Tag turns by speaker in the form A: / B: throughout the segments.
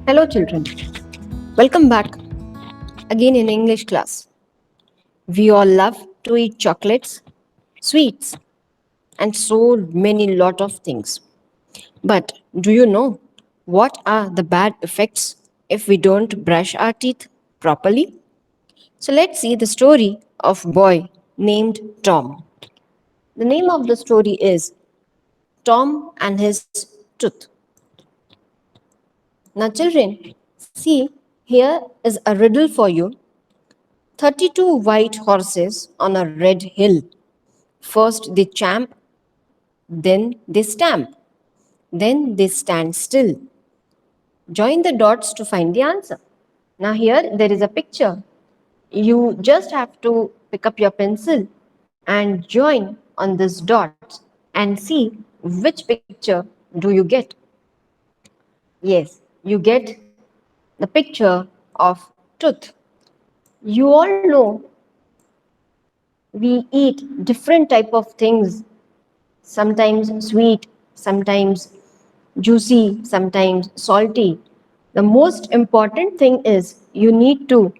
A: Hello, children. Welcome back again in English class. We all love to eat chocolates, sweets, and so many lot of things. But do you know what are the bad effects if we don't brush our teeth properly? So let's see the story of a boy named Tom. The name of the story is Tom and his tooth. Now, children, see, here is a riddle for you. 32 white horses on a red hill. First they champ, then they stamp, then they stand still. Join the dots to find the answer. Now, here there is a picture. You just have to pick up your pencil and join on this dot and see which picture do you get. Yes, you get the picture of tooth. You all know we eat different type of things, sometimes sweet, sometimes juicy, sometimes salty. The most important thing is you need to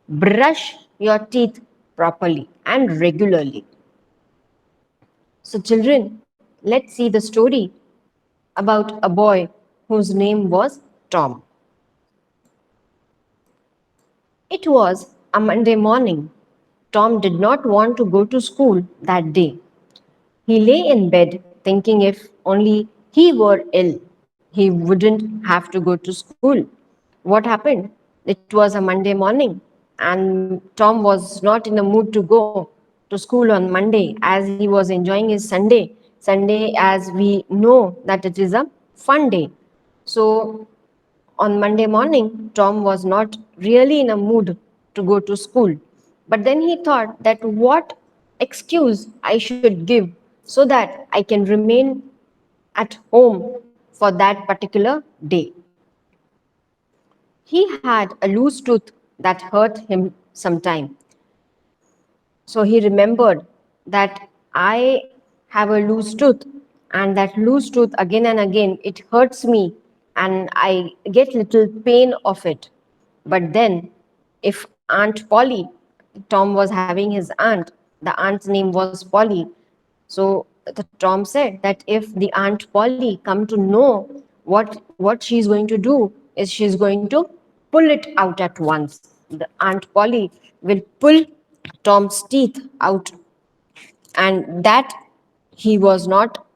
A: brush your teeth properly and regularly. So, children, let's see the story about a boy whose name was Tom. It was a Monday morning. Tom did not want to go to school that day. He lay in bed thinking if only he were ill, he wouldn't have to go to school. What happened? It was a Monday morning, and Tom was not in the mood to go to school on Monday as he was enjoying his Sunday. Sunday, as we know, that it is a fun day. So on Monday morning, Tom was not really in a mood to go to school. But then he thought that what excuse I should give so that I can remain at home for that particular day. He had a loose tooth that hurt him sometime. So he remembered that I have a loose tooth, and that loose tooth again and again it hurts me and I get little pain of it. But then if Aunt Polly, Tom was having his aunt, the aunt's name was Polly. So the Tom said that if the Aunt Polly come to know what she's going to do is she's going to pull it out at once. The Aunt Polly will pull Tom's teeth out, and that he was not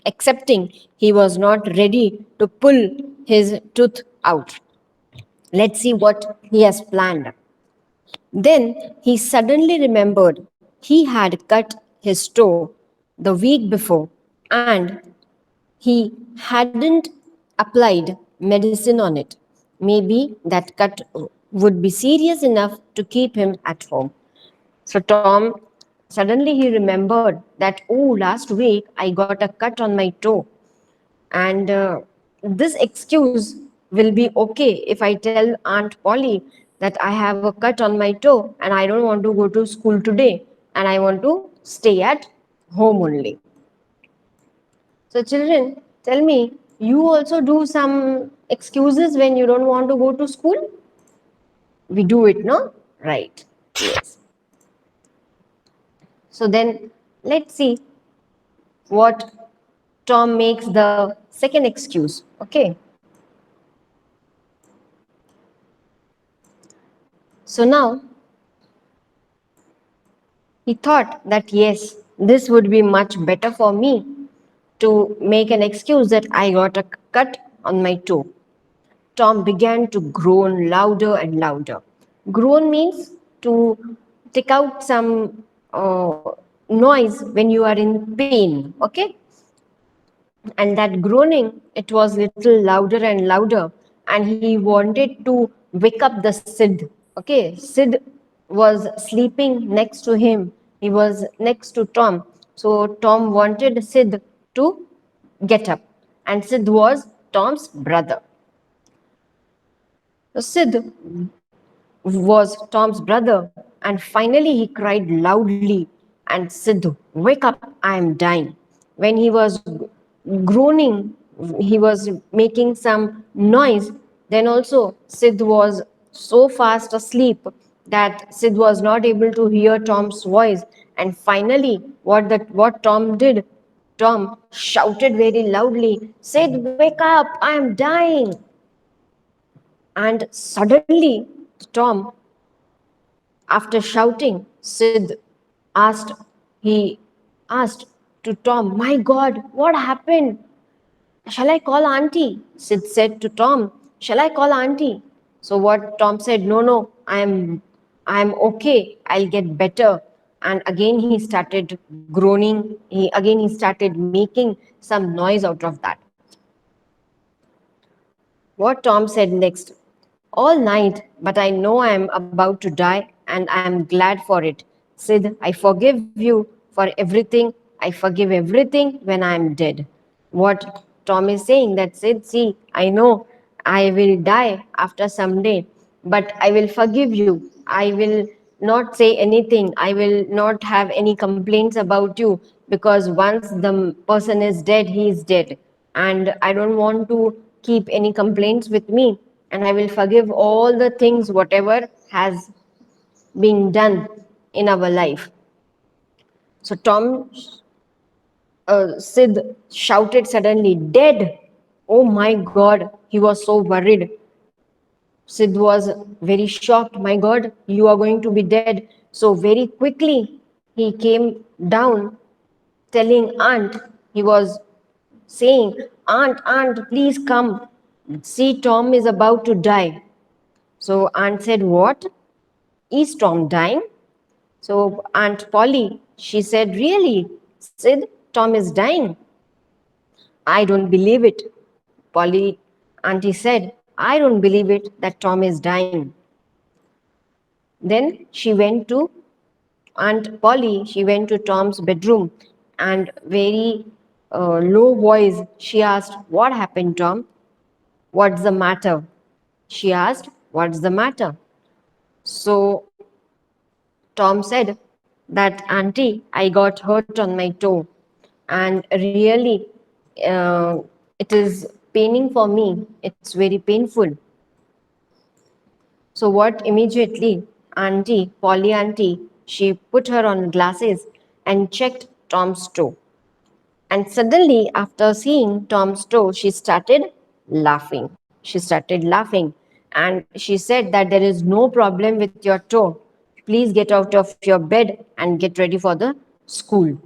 A: accepting. He was not ready to pull his tooth out. Let's see what he has planned. Then he suddenly remembered he had cut his toe the week before and he hadn't applied medicine on it. Maybe that cut would be serious enough to keep him at home. So Tom suddenly he remembered that, oh, last week I got a cut on my toe, and this excuse will be okay if I tell Aunt Polly that I have a cut on my toe and I don't want to go to school today and I want to stay at home only. So, children, tell me, you also do some excuses when you don't want to go to school? We do it, no? Right. Yes. So, then let's see what Tom makes the second excuse. Okay. So, now he thought that yes, this would be much better for me to make an excuse that I got a cut on my toe. Tom began to groan louder and louder. Groan means to take out some noise when you are in pain, okay? And that groaning, it was little louder and louder, and he wanted to wake up the Sid. Okay, Sid was sleeping next to him. He was next to Tom. So Tom wanted Sid to get up, and Sid was Tom's brother. So Sid was Tom's brother, and finally he cried loudly, and Sid, wake up, I am dying. When he was groaning, he was making some noise. Then also, Sid was so fast asleep that Sid was not able to hear Tom's voice. And finally, what Tom did, Tom shouted very loudly, Sid, wake up, I am dying. And suddenly, Tom, after shouting, Sid asked, he asked to Tom, my God, what happened? Shall I call auntie? Sid said to Tom, shall I call auntie? So what Tom said, no, no, I'm okay. I'll get better. And again he started groaning. He started making some noise out of that. What Tom said next, all night, but I know I am about to die and I am glad for it. Sid, I forgive you for everything. I forgive everything when I am dead. What Tom is saying that Sid, see, I know I will die after some day, but I will forgive you. I will not say anything. I will not have any complaints about you because once the person is dead, he is dead. And I don't want to keep any complaints with me. And I will forgive all the things, whatever has been done in our life. So Tom, Sid shouted suddenly, dead! Oh my God, he was so worried. Sid was very shocked. My God, you are going to be dead. So very quickly he came down telling aunt, he was saying, Aunt, please come. See, Tom is about to die. So aunt said, what? Is Tom dying? So Aunt Polly, she said, really? Sid, Tom is dying. I don't believe it. Polly, auntie said, I don't believe it that Tom is dying. Then she went to Aunt Polly, she went to Tom's bedroom and very low voice, she asked, what happened, Tom? What's the matter? She asked, what's the matter? So Tom said that, Auntie, I got hurt on my toe and really it is paining for me. It's very painful. So what immediately Auntie, Polly Auntie, she put her on glasses and checked Tom's toe. And suddenly, after seeing Tom's toe, she started laughing. She started laughing. And she said that there is no problem with your toe. Please get out of your bed and get ready for the school.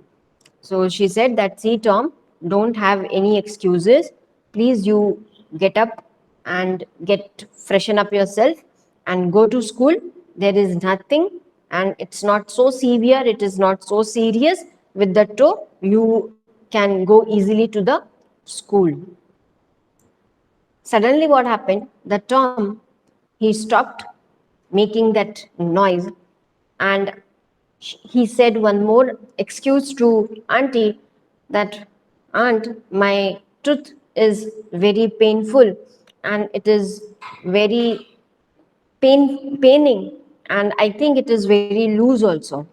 A: So she said that, see, Tom, don't have any excuses. Please, you get up and get freshen up yourself and go to school. There is nothing, and it's not so severe, it is not so serious with the toe. You can go easily to the school. Suddenly, what happened? The Tom, he stopped making that noise and he said one more excuse to auntie that, aunt, my tooth is very painful and it is very paining and I think it is very loose also.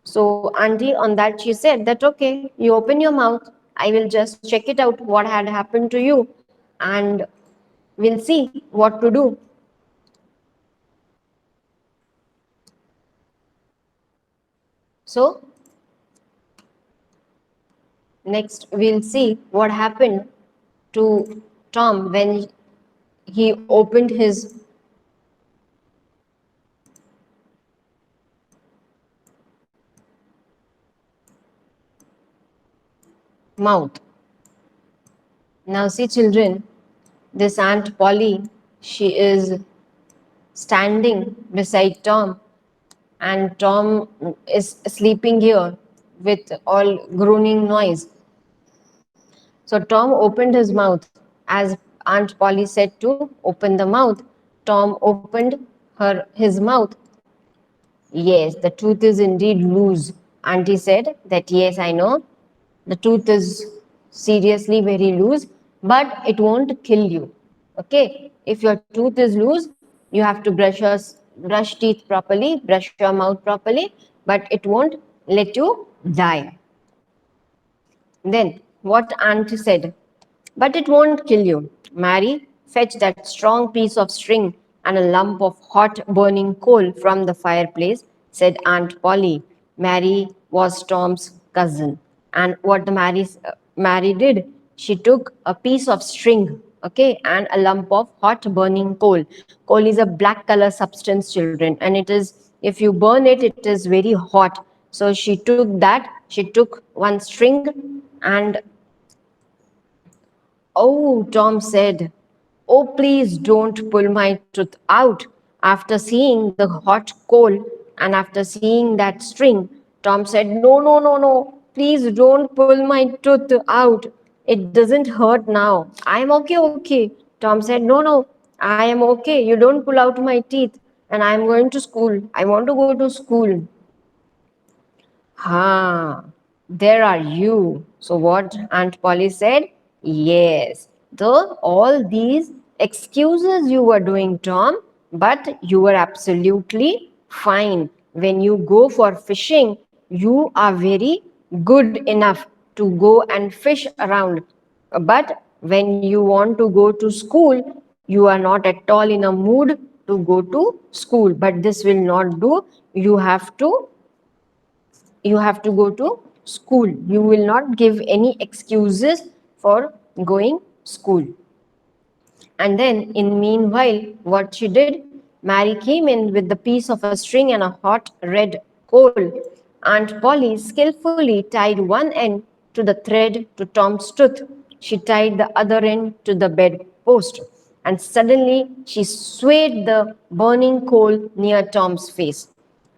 A: So auntie on that she said that, okay, you open your mouth, I will just check it out what had happened to you and we'll see what to do. So next we'll see what happened to Tom when he opened his mouth. Now see children, this Aunt Polly, she is standing beside Tom and Tom is sleeping here with all groaning noise. So Tom opened his mouth as Aunt Polly said to open the mouth. Tom opened his mouth. Yes, the tooth is indeed loose. Auntie said that, yes, I know. The tooth is seriously very loose, but it won't kill you. Okay? If your tooth is loose, you have to brush teeth properly, brush your mouth properly, but it won't let you die. Then what Auntie said, but it won't kill you. Mary, fetch that strong piece of string and a lump of hot burning coal from the fireplace, said Aunt Polly. Mary was Tom's cousin. And what the Mary did, she took a piece of string, okay, and a lump of hot burning coal. Coal is a black color substance, children, and it is, if you burn it, it is very hot. So she took one string and, oh, Tom said, oh, please don't pull my tooth out. After seeing the hot coal and after seeing that string, Tom said, no, no, no, no, please don't pull my tooth out. It doesn't hurt now. I am okay, okay. Tom said, no, no, I am okay. You don't pull out my teeth and I am going to school. I want to go to school. Ah, there are you. So what Aunt Polly said? Yes, though all these excuses you were doing, Tom, but you were absolutely fine. When you go for fishing, you are very good enough to go and fish around. But when you want to go to school, you are not at all in a mood to go to school. But this will not do. You have to you have to go to school. You will not give any excuses for going school. And then in meanwhile, what she did, Mary came in with the piece of a string and a hot red coal. Aunt Polly skillfully tied one end to the thread to Tom's tooth. She tied the other end to the bedpost, and suddenly she swayed the burning coal near Tom's face.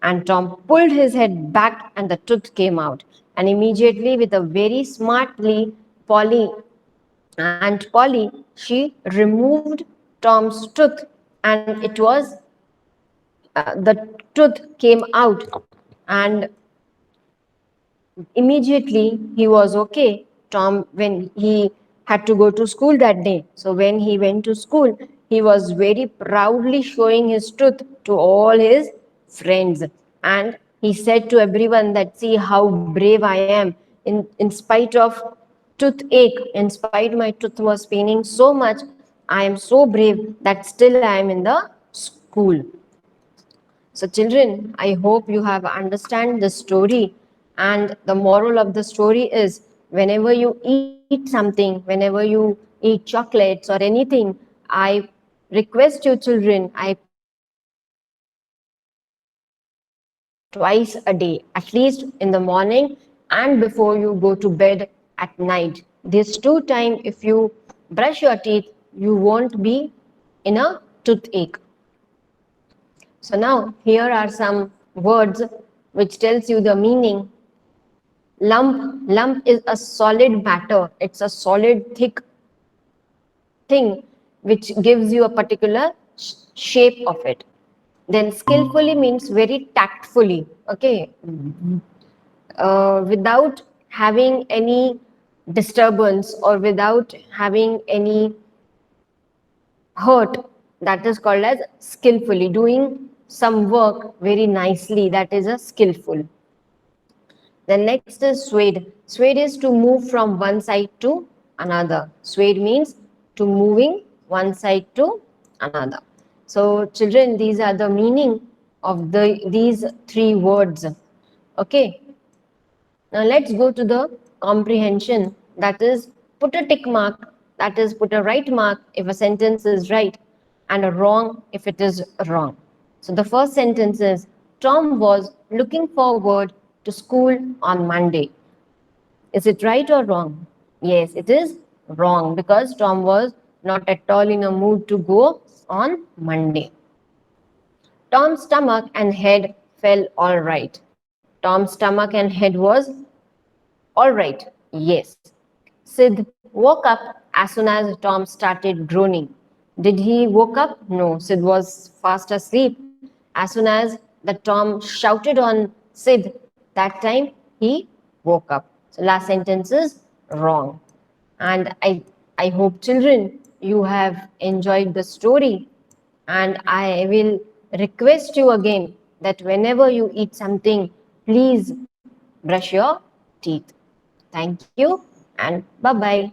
A: And Tom pulled his head back, and the tooth came out. And immediately, with a very smartly, Polly, she removed Tom's tooth, and it was the tooth came out, and immediately he was okay. Tom, when he had to go to school that day, so when he went to school, he was very proudly showing his tooth to all his friends, and he said to everyone that, see how brave I am, in spite of toothache, in spite my tooth was paining so much, I am so brave that still I am in the school. So children, I hope you have understand the story, and the moral of the story is, whenever you eat something, whenever you eat chocolates or anything, I request you children, I plead with you children that you brush your teeth twice a day, at least in the morning and before you go to bed at night. These two times, if you brush your teeth, you won't be in a toothache. So now here are some words which tells you the meaning. Lump is a solid matter. It's a solid thick thing which gives you a particular shape of it. Then skillfully means very tactfully, okay, without having any disturbance or without having any hurt, that is called as skillfully doing some work very nicely, that is a skillful. The next is swayed. Swayed is to move from one side to another. Swayed means to moving one side to another. So children, these are the meaning of these three words. Okay. Now let's go to the comprehension, that is put a tick mark, that is put a right mark if a sentence is right and a wrong if it is wrong. So the first sentence is, Tom was looking forward to school on Monday. Is it right or wrong? Yes, it is wrong because Tom was not at all in a mood to go on Monday. Tom's stomach and head felt all right. Tom's stomach and head was all right, yes. Sid woke up as soon as Tom started groaning. Did he woke up? No, Sid was fast asleep. As soon as the Tom shouted on Sid, that time he woke up. So last sentence is wrong. And I hope children you have enjoyed the story, and I will request you again that whenever you eat something, please brush your teeth. Thank you and bye-bye.